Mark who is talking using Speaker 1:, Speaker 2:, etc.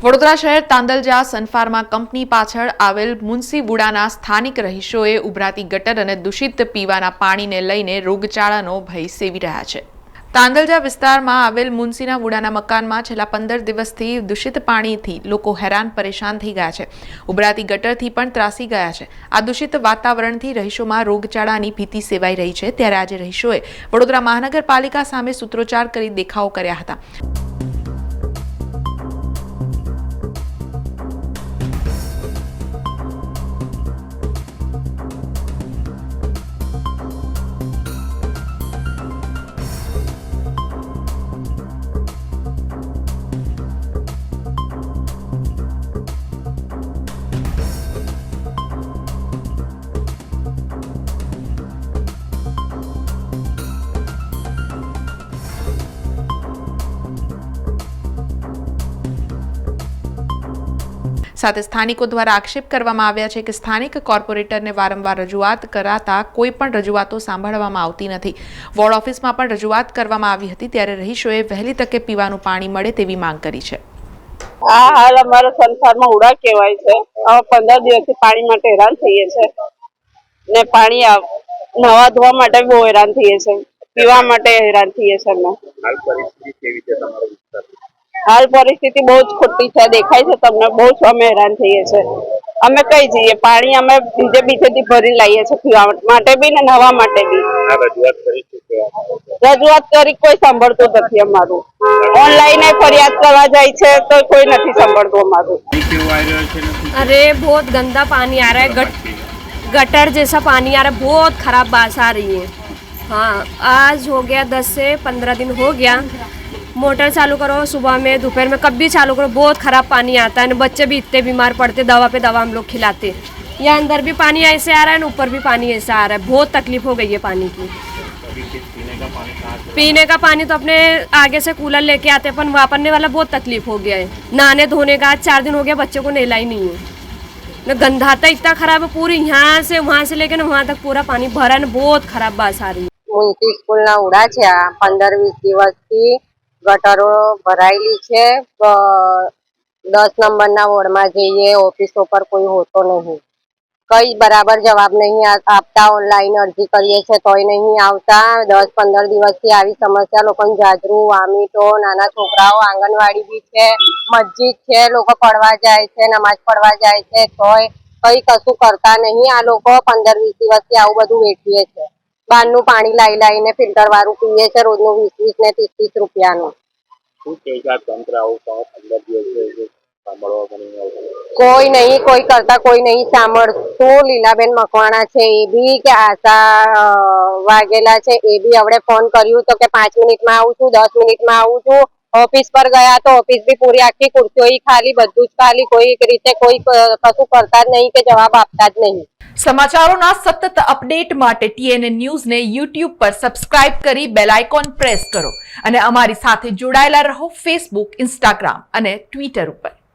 Speaker 1: વડોદરા શહેર તાંદલજા સનફાર્મા કંપની પાછળ આવેલ મુનસીવુડાના સ્થાનિક રહીશોએ ઉભરાતી ગટર અને દૂષિત પીવાના પાણીને લઈને રોગચાળાનો ભય સેવી રહ્યા છે। તાંદલજા વિસ્તારમાં આવેલ મુનસીવુડાના મકાનમાં છેલ્લા 15 દિવસથી દૂષિત પાણીથી લોકો હેરાન પરેશાન થઈ ગયા છે। ઉભરાતી ગટરથી પણ ત્રાસી ગયા છે। આ દૂષિત વાતાવરણથી રહીશોમાં રોગચાળાની ભીતિ સેવાઈ રહી છે। ત્યારે આજે રહીશોએ વડોદરા મહાનગરપાલિકા સામે સૂત્રોચ્ચાર કરી દેખાવો કર્યા હતા। સાથે સ્થાનિકો દ્વારા આક્ષેપ કરવામાં આવ્યા છે કે સ્થાનિક કોર્પોરેટરને વારંવાર રજૂઆત કરાતા કોઈ પણ રજૂઆતો સાંભળવામાં આવતી નથી। વોર્ડ ઓફિસમાં પણ રજૂઆત કરવામાં આવી હતી, ત્યારે રહીશોએ વહેલી તકે પીવાનું પાણી મળે તેવી માંગ કરી છે।
Speaker 2: આ હાલ અમારો સનફાર્મા ઉડા કહેવાય છે। હવે 15 દિવસથી પાણી માટે હેરાન થઈએ છે ને પાણી નવા ધોવા માટે બહુ હેરાન થઈએ છે, પીવા માટે હેરાન થઈએ છે। અમે
Speaker 3: હાલ પરિસ્થિતિ કેવી છે તમારા વિસ્તારની?
Speaker 2: હાલ પરિસ્થિતિ બહુ જ ખોટી છે, દેખાય છે તમને। બહુ જ અમે હેરાન થઈએ છે। અમે કઈ જઈએ પાણી અમે બીજેથી ભરી લાવીએ છીએ, પીવા માટે બી ને નવા માટે બી। રજૂઆત કરી કોઈ સાંભળતું નથી અમારું। ઓનલાઈન ફરિયાદ કરવા જાય છે તો કોઈ નથી સાંભળતું અમારું।
Speaker 4: अरे बहुत गंदा पानी आ रहा है, गटर जैसा पानी आ रहा है, बहुत खराब बास आ रही है। हाँ, आज हो गया 10 से 15 दिन हो गया। मोटर चालू करो सुबह में, दोपहर में, कब भी चालू करो बहुत खराब पानी आता है। बच्चे भी इतने बीमार पड़ते, दवा पे दवा हम लोग खिलाते। यहाँ अंदर भी पानी ऐसे आ रहा है, ऊपर भी पानी ऐसा आ रहा है। बहुत तकलीफ हो गई है पानी की। पीने का पानी तो अपने आगे से कूलर लेके आते, पर वापरने वाला बहुत तकलीफ हो गया है। नहाने धोने का 4 दिन हो गया, बच्चों को नहला ही नहीं है। गंधाता इतना खराब है, पूरी यहाँ से वहाँ से लेकर वहाँ तक पूरा पानी भरा है, बहुत खराब बास आ रही है।
Speaker 5: मुंशी स्कूल ना उड़ा છે। આ 15-20 દિવસથી ગટરો ભરાયેલી છે। 10 નંબરના વોર્ડમાં જઈએ, ઓફિસો પર કોઈ હોતો નહીં, કઈ બરાબર જવાબ નહીં આપતા। ઓનલાઈન અરજી કરીએ છે તોય નહીં આવતા। 10-15 દિવસથી આવી સમસ્યા લોકોને જાજરૂ, વામીટો, નાના છોકરાઓ, આંગણવાડી બી છે, મસ્જિદ છે, લોકો પડવા જાય છે, નમાજ પડવા જાય છે, તોય કઈ કશું કરતા નહીં। આ લોકો 15-20 દિવસથી આવું બધું વેઠીએ છે। બહારનું પાણી લાવીને ફિલ્ટર વાળું પીએ છે, રોજનું 20-20 ને 30-30 રૂપિયાનું। કોઈ નહીં, કોઈ કરતા કોઈ નહીં સાંભળતું। લીલાબેન મકવાણા છે એ બી, કે આશા વાઘેલા છે એ બી હવે ફોન કર્યું તો કે 5 મિનિટમાં આવું છું, 10 મિનિટમાં આવું છું। ઓફિસ પર ગયા તો ઓફિસ બી પૂરી આખી ખુરશીઓ ખાલી, બધું જ ખાલી, કોઈ રીતે કોઈ કશું કરતા જ નહીં કે જવાબ આપતા જ નહીં।
Speaker 1: સમાચારોના સતત અપડેટ માટે TNN ન્યૂઝને YouTube પર સબસ્ક્રાઇબ કરી બેલ આઇકોન પ્રેસ કરો અને અમારી સાથે જોડાયેલા રહો Facebook, Instagram અને Twitter ઉપર।